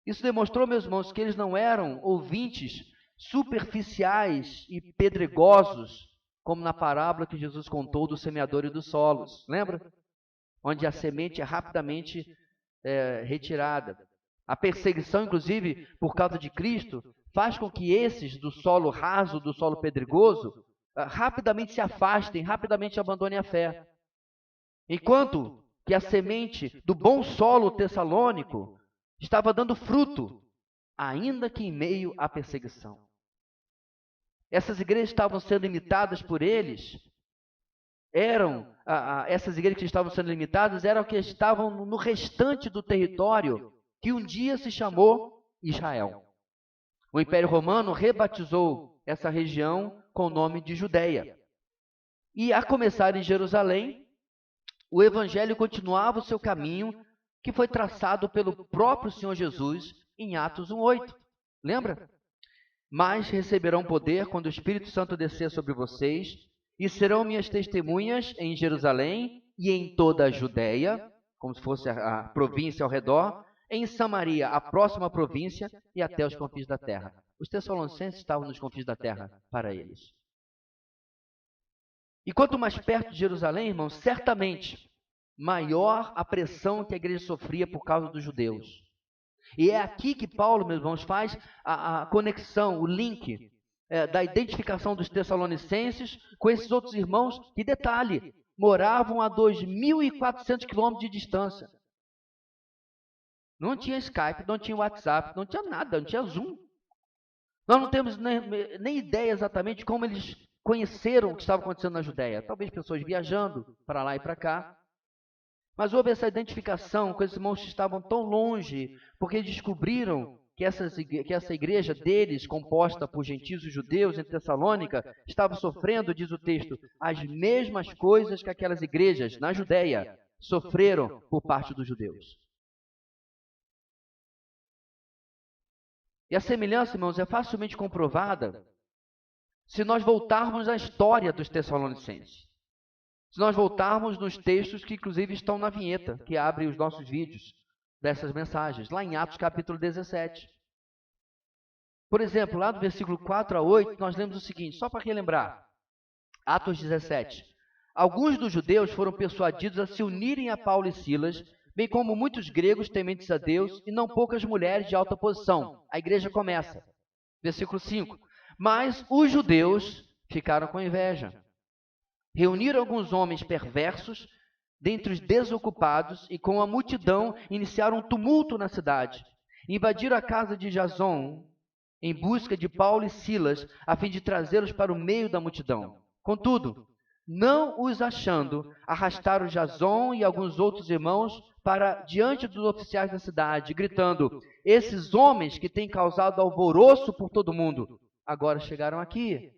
Isso demonstrou, meus irmãos, que eles não eram ouvintes superficiais e pedregosos, como na parábola que Jesus contou do semeador e dos solos. Lembra? Onde a semente é rapidamente retirada. A perseguição, inclusive, por causa de Cristo, faz com que esses do solo raso, do solo pedregoso, rapidamente se afastem, rapidamente abandonem a fé. Enquanto que a semente do bom solo tessalônico estava dando fruto, ainda que em meio à perseguição. Essas igrejas estavam sendo imitadas por eles, essas igrejas que estavam sendo limitadas eram que estavam no restante do território que um dia se chamou Israel. O Império Romano rebatizou essa região com o nome de Judeia. E a começar em Jerusalém, o evangelho continuava o seu caminho, que foi traçado pelo próprio Senhor Jesus em Atos 1:8. Lembra? Mas receberão poder quando o Espírito Santo descer sobre vocês, e serão minhas testemunhas em Jerusalém e em toda a Judeia, como se fosse a província ao redor, em Samaria, a próxima província, e até os confins da terra. Os tessalonicenses estavam nos confins da terra para eles. E quanto mais perto de Jerusalém, irmãos, certamente maior a pressão que a igreja sofria por causa dos judeus. E é aqui que Paulo, meus irmãos, faz a conexão, o link da identificação dos tessalonicenses com esses outros irmãos que, detalhe, moravam a 2.400 quilômetros de distância. Não tinha Skype, não tinha WhatsApp, não tinha nada, não tinha Zoom. Nós não temos nem ideia exatamente de como eles conheceram o que estava acontecendo na Judéia. Talvez pessoas viajando para lá e para cá. Mas houve essa identificação com esses irmãos que estavam tão longe, porque descobriram que essa igreja deles, composta por gentios e judeus em Tessalônica, estava sofrendo, diz o texto, as mesmas coisas que aquelas igrejas na Judéia sofreram por parte dos judeus. E a semelhança, irmãos, é facilmente comprovada se nós voltarmos à história dos Tessalonicenses. Se nós voltarmos nos textos que, inclusive, estão na vinheta, que abre os nossos vídeos dessas mensagens, lá em Atos capítulo 17. Por exemplo, lá do versículo 4 a 8, nós lemos o seguinte, só para relembrar. Atos 17. Alguns dos judeus foram persuadidos a se unirem a Paulo e Silas, bem como muitos gregos tementes a Deus e não poucas mulheres de alta posição. A igreja começa. Versículo 5. Mas os judeus ficaram com inveja. Reuniram alguns homens perversos dentre os desocupados e com a multidão iniciaram um tumulto na cidade. Invadiram a casa de Jason em busca de Paulo e Silas, a fim de trazê-los para o meio da multidão. Contudo, não os achando, arrastaram Jason e alguns outros irmãos para diante dos oficiais da cidade, gritando: esses homens que têm causado alvoroço por todo mundo, agora chegaram aqui.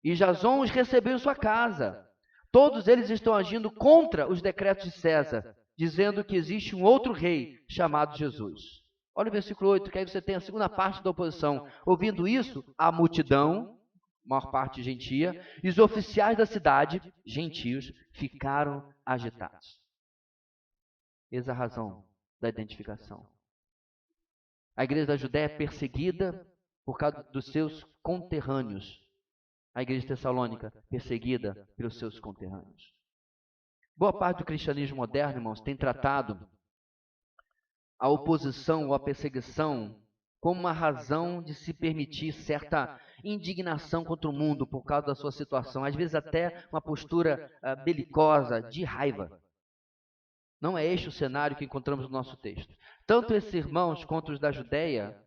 E Jason os recebeu em sua casa. Todos eles estão agindo contra os decretos de César, dizendo que existe um outro rei chamado Jesus. Olha o versículo 8, que aí você tem a segunda parte da oposição. Ouvindo isso, a multidão, maior parte gentia, e os oficiais da cidade, gentios, ficaram agitados. Eis a razão da identificação. A igreja da Judéia é perseguida por causa dos seus conterrâneos. A igreja de Tessalônica, perseguida pelos seus conterrâneos. Boa parte do cristianismo moderno, irmãos, tem tratado a oposição ou a perseguição como uma razão de se permitir certa indignação contra o mundo por causa da sua situação, às vezes até uma postura belicosa, de raiva. Não é este o cenário que encontramos no nosso texto. Tanto esses irmãos quanto os da Judéia,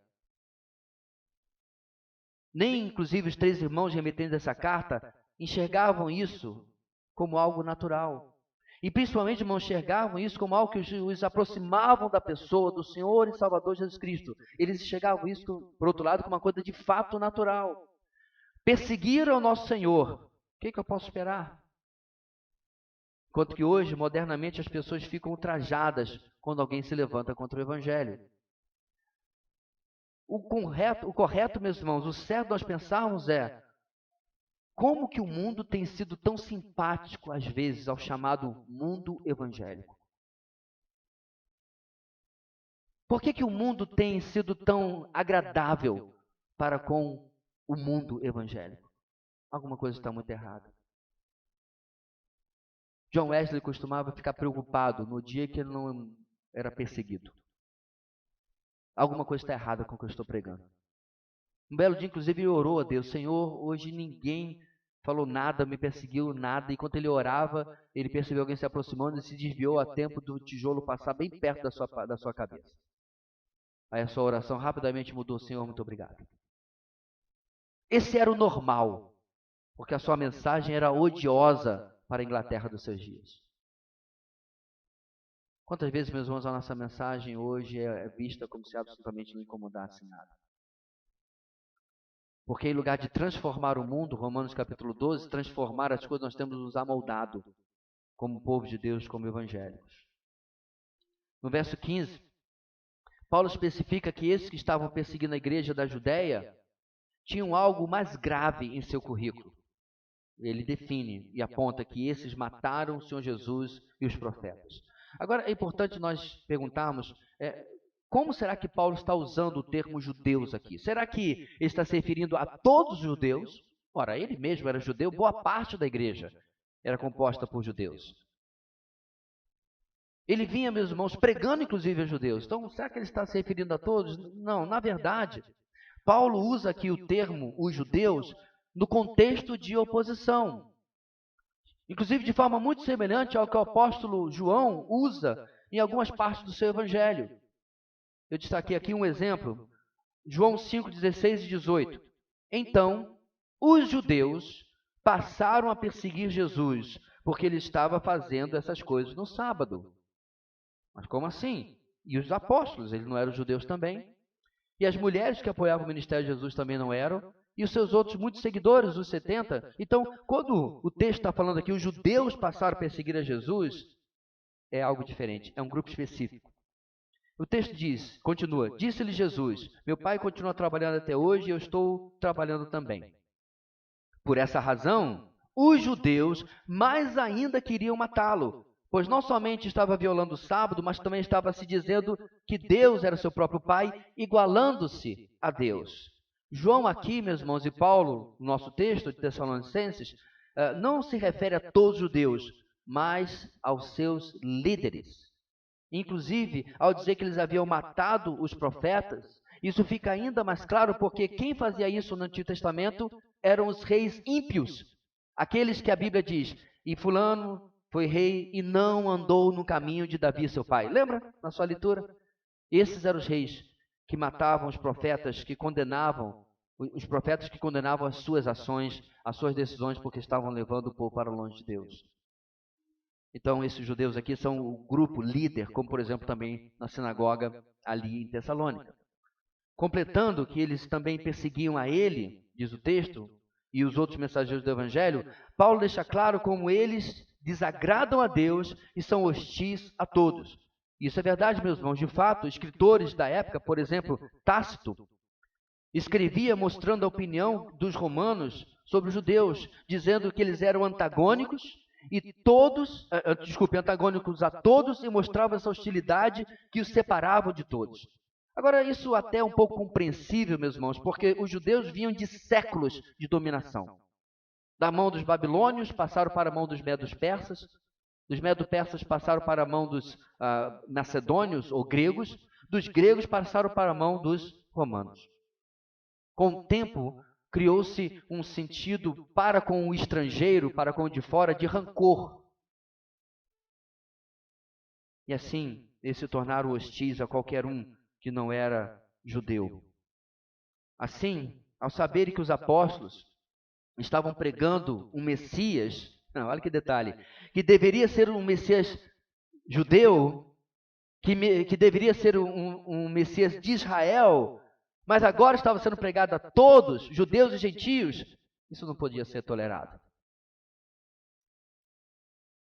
nem inclusive os 3 irmãos remetentes dessa carta, enxergavam isso como algo natural. E principalmente, irmãos, enxergavam isso como algo que os aproximavam da pessoa, do Senhor e Salvador Jesus Cristo. Eles enxergavam isso, por outro lado, como uma coisa de fato natural. Perseguiram o nosso Senhor. O que eu posso esperar? Enquanto que hoje, modernamente, as pessoas ficam ultrajadas quando alguém se levanta contra o Evangelho. O correto, meus irmãos, o certo nós pensarmos é: como que o mundo tem sido tão simpático, às vezes, ao chamado mundo evangélico? Por que o mundo tem sido tão agradável para com o mundo evangélico? Alguma coisa está muito errada. John Wesley costumava ficar preocupado no dia que ele não era perseguido. Alguma coisa está errada com o que eu estou pregando. Um belo dia, inclusive, ele orou a Deus: Senhor, hoje ninguém falou nada, me perseguiu nada. E enquanto ele orava, ele percebeu alguém se aproximando e se desviou a tempo do tijolo passar bem perto da sua cabeça. Aí a sua oração rapidamente mudou: Senhor, muito obrigado. Esse era o normal, porque a sua mensagem era odiosa para a Inglaterra dos seus dias. Quantas vezes, meus irmãos, a nossa mensagem hoje é vista como se absolutamente não incomodasse nada? Porque em lugar de transformar o mundo, Romanos capítulo 12, transformar as coisas, nós temos nos amoldado como povo de Deus, como evangélicos. No verso 15, Paulo especifica que esses que estavam perseguindo a igreja da Judéia tinham algo mais grave em seu currículo. Ele define e aponta que esses mataram o Senhor Jesus e os profetas. Agora, é importante nós perguntarmos: como será que Paulo está usando o termo judeus aqui? Será que ele está se referindo a todos os judeus? Ora, ele mesmo era judeu, boa parte da igreja era composta por judeus. Ele vinha, meus irmãos, pregando inclusive a judeus. Então, será que ele está se referindo a todos? Não, na verdade, Paulo usa aqui o termo os judeus no contexto de oposição. Inclusive de forma muito semelhante ao que o apóstolo João usa em algumas partes do seu evangelho. Eu destaquei aqui um exemplo, João 5, 16 e 18. Então, os judeus passaram a perseguir Jesus, porque ele estava fazendo essas coisas no sábado. Mas como assim? E os apóstolos, eles não eram judeus também? E as mulheres que apoiavam o ministério de Jesus também não eram? E os seus outros muitos seguidores, os 70? Então, quando o texto está falando aqui, os judeus passaram a perseguir a Jesus, é algo diferente, é um grupo específico. O texto diz, continua, disse-lhe Jesus, meu pai continua trabalhando até hoje e eu estou trabalhando também. Por essa razão, os judeus mais ainda queriam matá-lo, pois não somente estava violando o sábado, mas também estava se dizendo que Deus era seu próprio pai, igualando-se a Deus. João aqui, meus irmãos, e Paulo, no nosso texto de Tessalonicenses, não se refere a todos os judeus, mas aos seus líderes. Inclusive, ao dizer que eles haviam matado os profetas, isso fica ainda mais claro porque quem fazia isso no Antigo Testamento eram os reis ímpios, aqueles que a Bíblia diz, e fulano foi rei e não andou no caminho de Davi, seu pai. Lembra na sua leitura? Esses eram os reis que matavam os profetas, que condenavam, os profetas que condenavam as suas ações, as suas decisões, porque estavam levando o povo para longe de Deus. Então, esses judeus aqui são o grupo líder, como por exemplo também na sinagoga ali em Tessalônica. Completando que eles também perseguiam a ele, diz o texto, e os outros mensageiros do Evangelho, Paulo deixa claro como eles desagradam a Deus e são hostis a todos. Isso é verdade, meus irmãos. De fato, escritores da época, por exemplo, Tácito, escrevia mostrando a opinião dos romanos sobre os judeus, dizendo que eles eram antagônicos e todos, antagônicos a todos e mostrava essa hostilidade que os separavam de todos. Agora, isso até é um pouco compreensível, meus irmãos, porque os judeus vinham de séculos de dominação. Da mão dos babilônios, passaram para a mão dos medo-persas, dos medo-persas passaram para a mão dos macedônios ou gregos, dos gregos passaram para a mão dos romanos. Com o tempo, criou-se um sentido para com o estrangeiro, para com o de fora, de rancor. E assim, eles se tornaram hostis a qualquer um que não era judeu. Assim, ao saberem que os apóstolos estavam pregando um Messias, olha que detalhe, que deveria ser um Messias judeu, que deveria ser um Messias de Israel, mas agora estava sendo pregado a todos, judeus e gentios, isso não podia ser tolerado.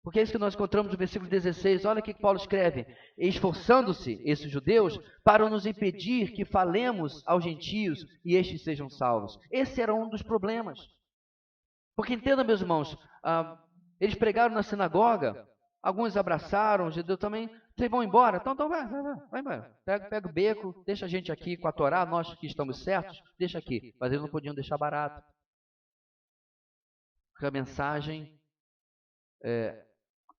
Porque é isso que nós encontramos no versículo 16, olha o que Paulo escreve, esforçando-se, esses judeus, para nos impedir que falemos aos gentios e estes sejam salvos. Esse era um dos problemas. Porque entenda, meus irmãos, eles pregaram na sinagoga, alguns abraçaram, os judeus também, vocês vão embora? Então vai embora. Pega o beco, deixa a gente aqui com a Torá, nós que estamos certos, deixa aqui. Mas eles não podiam deixar barato. Porque a mensagem,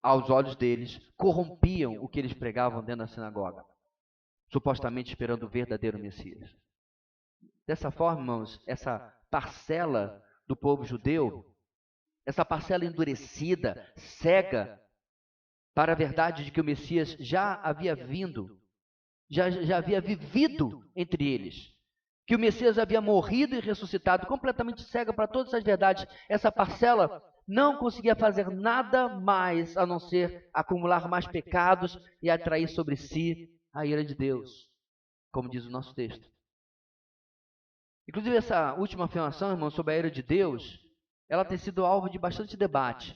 aos olhos deles, corrompiam o que eles pregavam dentro da sinagoga, supostamente esperando o verdadeiro Messias. Dessa forma, irmãos, essa parcela do povo judeu, essa parcela endurecida, cega para a verdade de que o Messias já havia vindo, já havia vivido entre eles, que o Messias havia morrido e ressuscitado, completamente cega para todas as verdades. Essa parcela não conseguia fazer nada mais a não ser acumular mais pecados e atrair sobre si a ira de Deus, como diz o nosso texto. Inclusive, essa última afirmação, irmão, sobre a ira de Deus, ela tem sido alvo de bastante debate.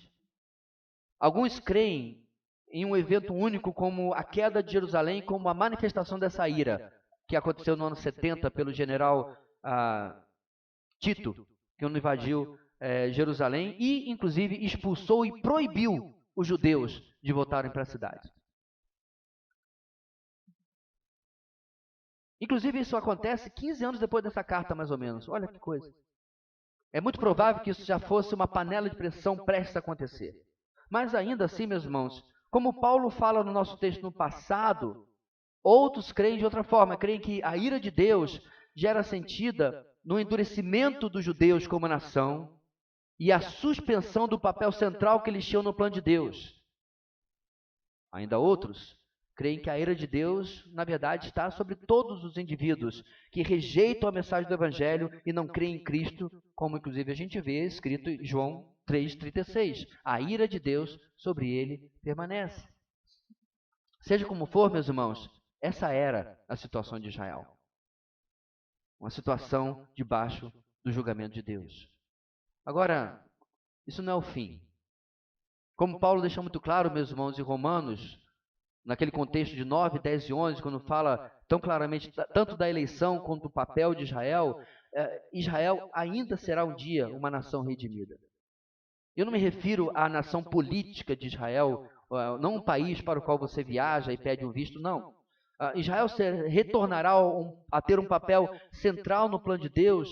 Alguns creem em um evento único como a queda de Jerusalém, como a manifestação dessa ira, que aconteceu no ano 70 pelo general Tito, que invadiu Jerusalém e, inclusive, expulsou e proibiu os judeus de voltarem para a cidade. Inclusive, isso acontece 15 anos depois dessa carta, mais ou menos. Olha que coisa. É muito provável que isso já fosse uma panela de pressão prestes a acontecer. Mas ainda assim, meus irmãos, como Paulo fala no nosso texto no passado, outros creem de outra forma, creem que a ira de Deus já era sentida no endurecimento dos judeus como nação e a suspensão do papel central que eles tinham no plano de Deus. Ainda outros creem que a ira de Deus, na verdade, está sobre todos os indivíduos que rejeitam a mensagem do Evangelho e não creem em Cristo, como inclusive a gente vê escrito em João 3,36. A ira de Deus sobre ele permanece. Seja como for, meus irmãos, essa era a situação de Israel. Uma situação debaixo do julgamento de Deus. Agora, isso não é o fim. Como Paulo deixou muito claro, meus irmãos, em Romanos, naquele contexto de 9, 10 e 11, quando fala tão claramente tanto da eleição quanto do papel de Israel, Israel ainda será um dia uma nação redimida. Eu não me refiro à nação política de Israel, não um país para o qual você viaja e pede um visto, não. Israel retornará a ter um papel central no plano de Deus,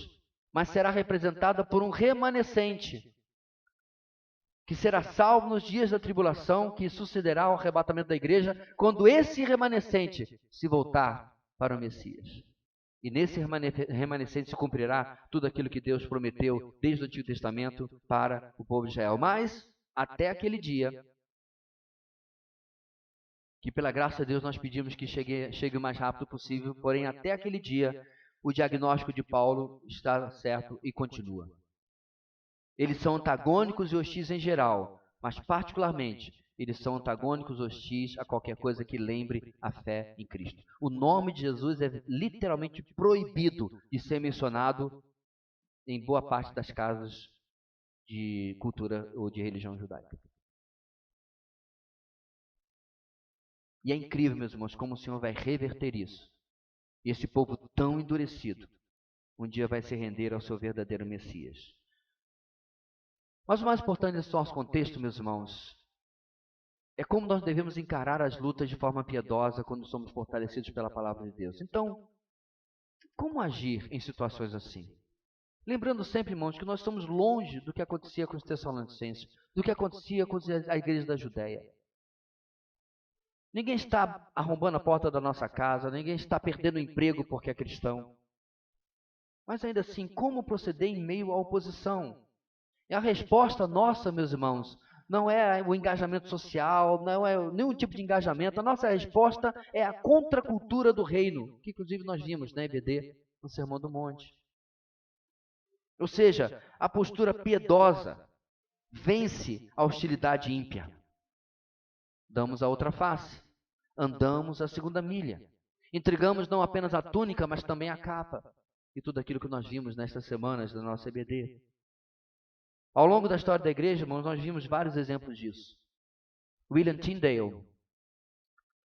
mas será representada por um remanescente, que será salvo nos dias da tribulação, que sucederá ao arrebatamento da igreja, quando esse remanescente se voltar para o Messias. E nesse remanescente se cumprirá tudo aquilo que Deus prometeu desde o Antigo Testamento para o povo de Israel. Mas, até aquele dia, que pela graça de Deus nós pedimos que chegue o mais rápido possível, porém, até aquele dia, o diagnóstico de Paulo está certo e continua. Eles são antagônicos e hostis em geral, mas particularmente eles são antagônicos, hostis a qualquer coisa que lembre a fé em Cristo. O nome de Jesus é literalmente proibido de ser mencionado em boa parte das casas de cultura ou de religião judaica. E é incrível, meus irmãos, como o Senhor vai reverter isso. E esse povo tão endurecido, um dia vai se render ao seu verdadeiro Messias. Mas o mais importante nesse nosso contexto, meus irmãos, é como nós devemos encarar as lutas de forma piedosa quando somos fortalecidos pela palavra de Deus. Então, como agir em situações assim? Lembrando sempre, irmãos, que nós estamos longe do que acontecia com os Tessalonicenses, do que acontecia com a igreja da Judéia. Ninguém está arrombando a porta da nossa casa, ninguém está perdendo o emprego porque é cristão. Mas ainda assim, como proceder em meio à oposição? E a resposta nossa, meus irmãos, não é o engajamento social, não é nenhum tipo de engajamento. A nossa resposta é a contracultura do reino, que inclusive nós vimos na EBD, no Sermão do Monte. Ou seja, a postura piedosa vence a hostilidade ímpia. Damos a outra face, andamos a segunda milha. Entregamos não apenas a túnica, mas também a capa. E tudo aquilo que nós vimos nestas semanas da nossa EBD. Ao longo da história da igreja, irmãos, nós vimos vários exemplos disso. William Tyndale,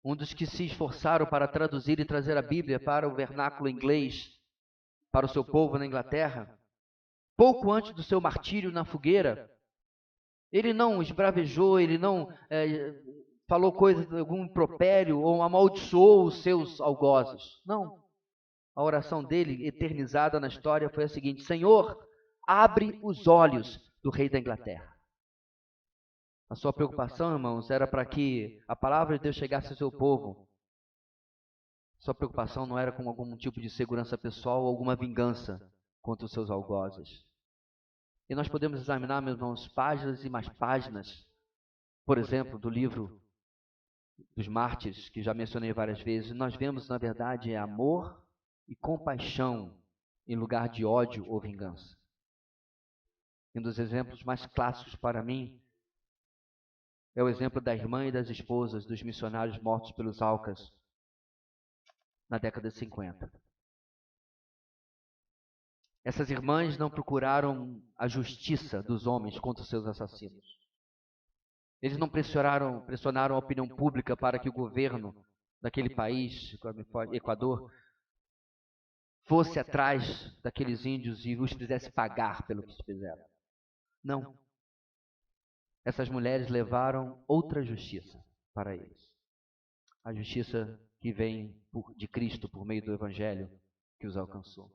um dos que se esforçaram para traduzir e trazer a Bíblia para o vernáculo inglês, para o seu povo na Inglaterra, pouco antes do seu martírio na fogueira, ele não esbravejou, ele não falou coisa, algum impropério ou amaldiçoou os seus algozes. Não. A oração dele, eternizada na história, foi a seguinte: Senhor, abre os olhos do rei da Inglaterra. A sua preocupação, irmãos, era para que a palavra de Deus chegasse ao seu povo. Sua preocupação não era com algum tipo de segurança pessoal ou alguma vingança contra os seus algozes. E nós podemos examinar, meus irmãos, páginas e mais páginas, por exemplo, do livro dos Mártires, que já mencionei várias vezes. Nós vemos, na verdade, amor e compaixão em lugar de ódio ou vingança. Um dos exemplos mais clássicos para mim é o exemplo da irmã e das esposas dos missionários mortos pelos Aucas na década de 50. Essas irmãs não procuraram a justiça dos homens contra os seus assassinos. Eles não pressionaram a opinião pública para que o governo daquele país, Equador, fosse atrás daqueles índios e os fizesse pagar pelo que fizeram. Não. Essas mulheres levaram outra justiça para eles. A justiça que vem de Cristo por meio do Evangelho que os alcançou.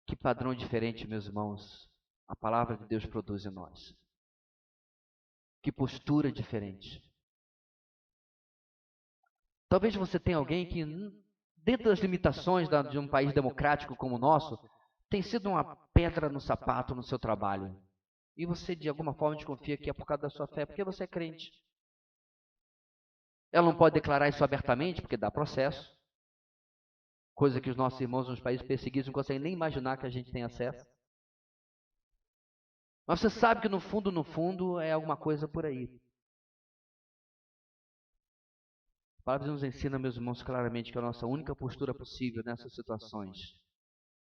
Que padrão diferente, meus irmãos, a palavra de Deus produz em nós. Que postura diferente. Talvez você tenha alguém que, dentro das limitações de um país democrático como o nosso, tem sido uma pedra no sapato no seu trabalho. E você, de alguma forma, desconfia que é por causa da sua fé, porque você é crente. Ela não pode declarar isso abertamente, porque dá processo. Coisa que os nossos irmãos nos países perseguidos não conseguem nem imaginar que a gente tem acesso. Mas você sabe que no fundo, é alguma coisa por aí. A palavra nos ensina, meus irmãos, claramente que a nossa única postura possível nessas situações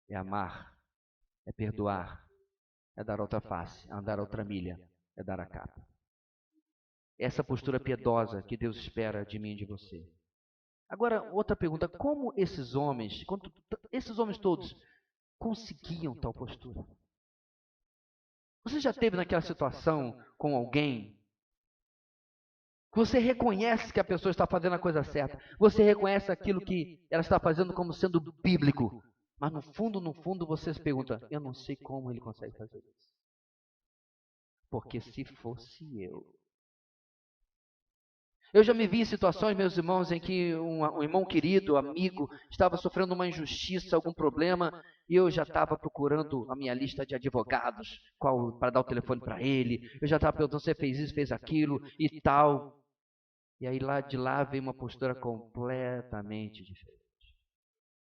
é amar, é perdoar, é dar outra face, é andar outra milha, é dar a capa. essa postura piedosa que Deus espera de mim e de você. Agora, outra pergunta: como esses homens todos, conseguiam tal postura? Você já esteve naquela situação com alguém que você reconhece que a pessoa está fazendo a coisa certa, você reconhece aquilo que ela está fazendo como sendo bíblico, mas no fundo você se pergunta: eu não sei como ele consegue fazer isso. Porque se fosse eu já me vi em situações, meus irmãos, em que um irmão querido, amigo, estava sofrendo uma injustiça, algum problema, e eu já estava procurando a minha lista de advogados, para dar o telefone para ele. Eu já estava perguntando: você fez isso, fez aquilo e tal. E aí lá de lá vem uma postura completamente diferente.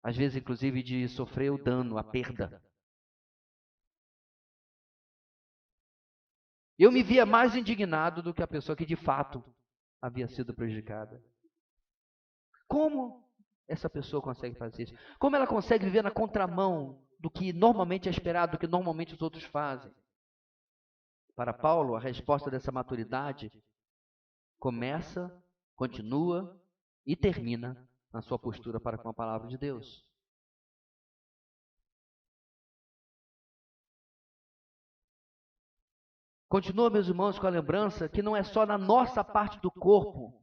Às vezes, inclusive, de sofrer o dano, a perda. Eu me via mais indignado do que a pessoa que de fato havia sido prejudicada. Como essa pessoa consegue fazer isso? Como ela consegue viver na contramão do que normalmente é esperado, do que normalmente os outros fazem? Para Paulo, a resposta dessa maturidade começa, continua e termina na sua postura para com a palavra de Deus. Continua, meus irmãos, com a lembrança que não é só na nossa parte do corpo,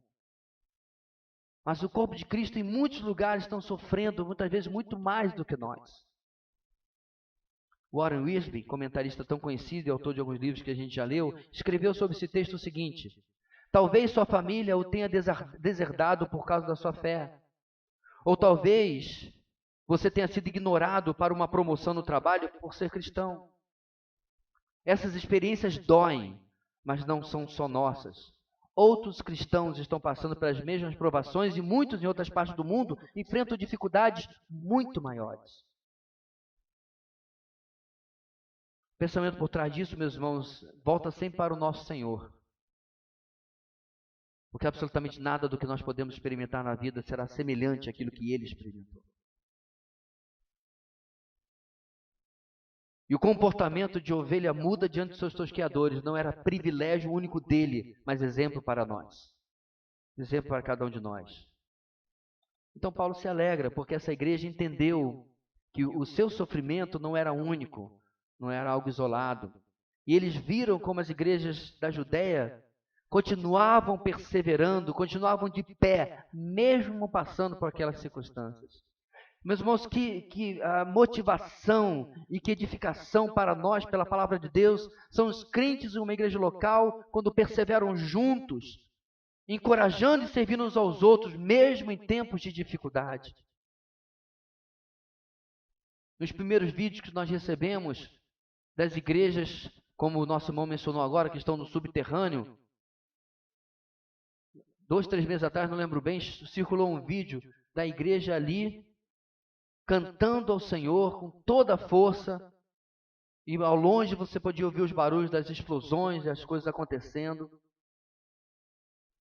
mas o corpo de Cristo em muitos lugares estão sofrendo, muitas vezes, muito mais do que nós. Warren Wiersbe, comentarista tão conhecido e autor de alguns livros que a gente já leu, escreveu sobre esse texto o seguinte: talvez sua família o tenha deserdado por causa da sua fé. Ou talvez você tenha sido ignorado para uma promoção no trabalho por ser cristão. Essas experiências doem, mas não são só nossas. Outros cristãos estão passando pelas mesmas provações e muitos em outras partes do mundo enfrentam dificuldades muito maiores. O pensamento por trás disso, meus irmãos, volta sempre para o nosso Senhor. Porque absolutamente nada do que nós podemos experimentar na vida será semelhante àquilo que Ele experimentou. E o comportamento de ovelha muda diante dos seus tosqueadores. Não era privilégio único dele, mas exemplo para nós. Exemplo para cada um de nós. Então Paulo se alegra, porque essa igreja entendeu que o seu sofrimento não era único, não era algo isolado. E eles viram como as igrejas da Judéia continuavam perseverando, continuavam de pé, mesmo passando por aquelas circunstâncias. Meus irmãos, que motivação e que edificação para nós pela palavra de Deus são os crentes em uma igreja local quando perseveram juntos, encorajando e servindo uns aos outros, mesmo em tempos de dificuldade. Nos primeiros vídeos que nós recebemos das igrejas, como o nosso irmão mencionou agora, que estão no subterrâneo, 2, 3 meses atrás, não lembro bem, circulou um vídeo da igreja ali, cantando ao Senhor com toda a força, e ao longe você podia ouvir os barulhos das explosões e as coisas acontecendo.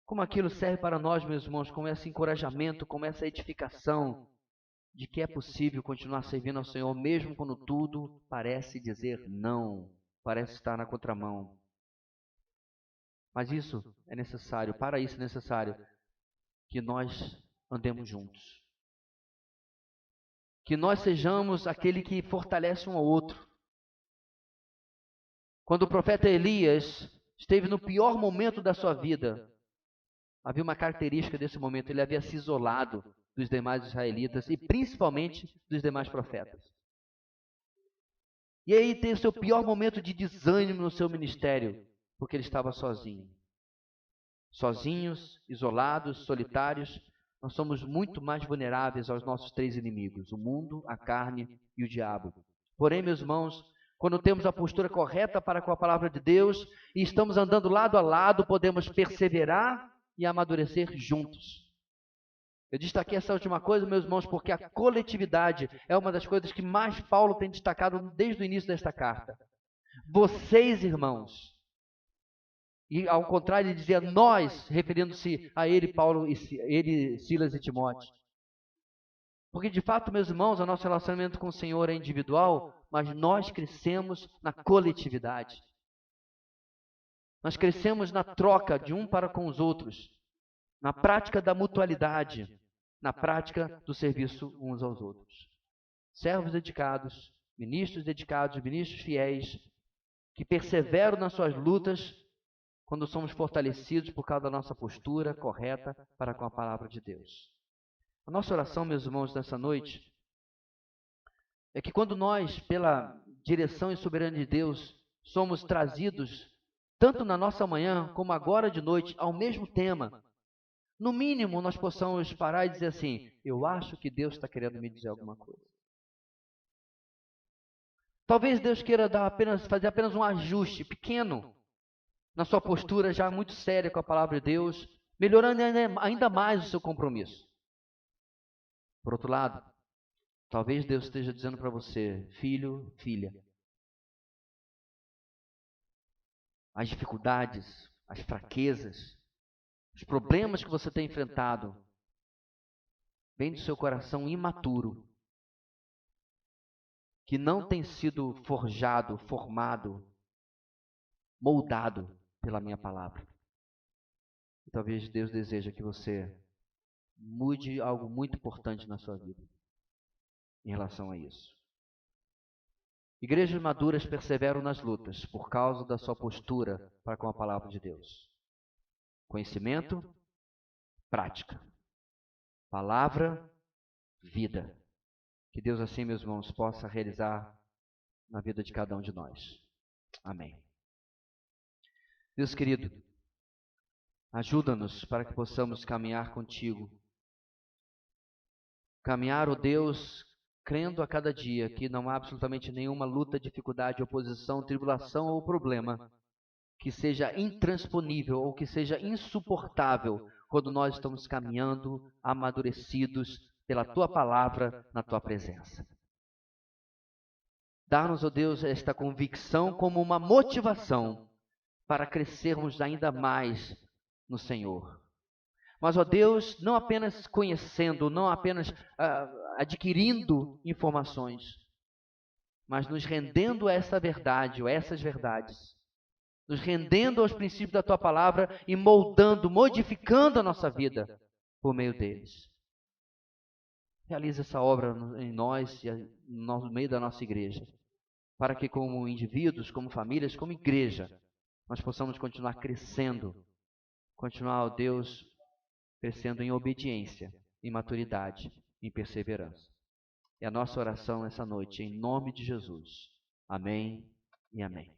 Como aquilo serve para nós, meus irmãos, como esse encorajamento, como essa edificação de que é possível continuar servindo ao Senhor, mesmo quando tudo parece dizer não, parece estar na contramão. Mas isso é necessário, para isso é necessário que nós andemos juntos. Que nós sejamos aquele que fortalece um ao outro. Quando o profeta Elias esteve no pior momento da sua vida, havia uma característica desse momento: ele havia se isolado dos demais israelitas e principalmente dos demais profetas. E aí tem o seu pior momento de desânimo no seu ministério, porque ele estava sozinho. Sozinhos, isolados, solitários, nós somos muito mais vulneráveis aos nossos 3 inimigos: o mundo, a carne e o diabo. Porém, meus irmãos, quando temos a postura correta para com a palavra de Deus e estamos andando lado a lado, podemos perseverar e amadurecer juntos. Eu destaquei essa última coisa, meus irmãos, porque a coletividade é uma das coisas que mais Paulo tem destacado desde o início desta carta. Vocês, irmãos, e ao contrário, ele dizia nós, referindo-se a ele, Paulo, ele, Silas e Timóteo. Porque de fato, meus irmãos, o nosso relacionamento com o Senhor é individual, mas nós crescemos na coletividade. Nós crescemos na troca de um para com os outros, na prática da mutualidade, na prática do serviço uns aos outros. Servos dedicados, ministros fiéis, que perseveram nas suas lutas quando somos fortalecidos por causa da nossa postura correta para com a palavra de Deus. A nossa oração, meus irmãos, nessa noite, é que quando nós, pela direção e soberania de Deus, somos trazidos, tanto na nossa manhã como agora de noite, ao mesmo tema, no mínimo nós possamos parar e dizer assim: eu acho que Deus está querendo me dizer alguma coisa. Talvez Deus queira fazer apenas um ajuste pequeno na sua postura já muito séria com a palavra de Deus, melhorando ainda mais o seu compromisso. Por outro lado, talvez Deus esteja dizendo para você: filho, filha, as dificuldades, as fraquezas, os problemas que você tem enfrentado, vêm do seu coração imaturo, que não tem sido forjado, formado, moldado pela minha palavra. E talvez Deus deseja que você mude algo muito importante na sua vida em relação a isso. Igrejas maduras perseveram nas lutas por causa da sua postura para com a palavra de Deus. Conhecimento, prática. Palavra, vida. Que Deus assim, meus irmãos, possa realizar na vida de cada um de nós. Amém. Deus querido, ajuda-nos para que possamos caminhar contigo. Caminhar, ó Deus, crendo a cada dia que não há absolutamente nenhuma luta, dificuldade, oposição, tribulação ou problema que seja intransponível ou que seja insuportável quando nós estamos caminhando amadurecidos pela Tua palavra na Tua presença. Dá-nos, ó Deus, esta convicção como uma motivação para crescermos ainda mais no Senhor. Mas, ó Deus, não apenas conhecendo, não apenas adquirindo informações, mas nos rendendo a essa verdade, ou essas verdades, nos rendendo aos princípios da Tua palavra e moldando, modificando a nossa vida por meio deles. Realiza essa obra em nós e no meio da nossa igreja, para que como indivíduos, como famílias, como igreja, nós possamos continuar crescendo, continuar, ó Deus, crescendo em obediência, em maturidade, em perseverança. É a nossa oração essa noite, em nome de Jesus. Amém e amém.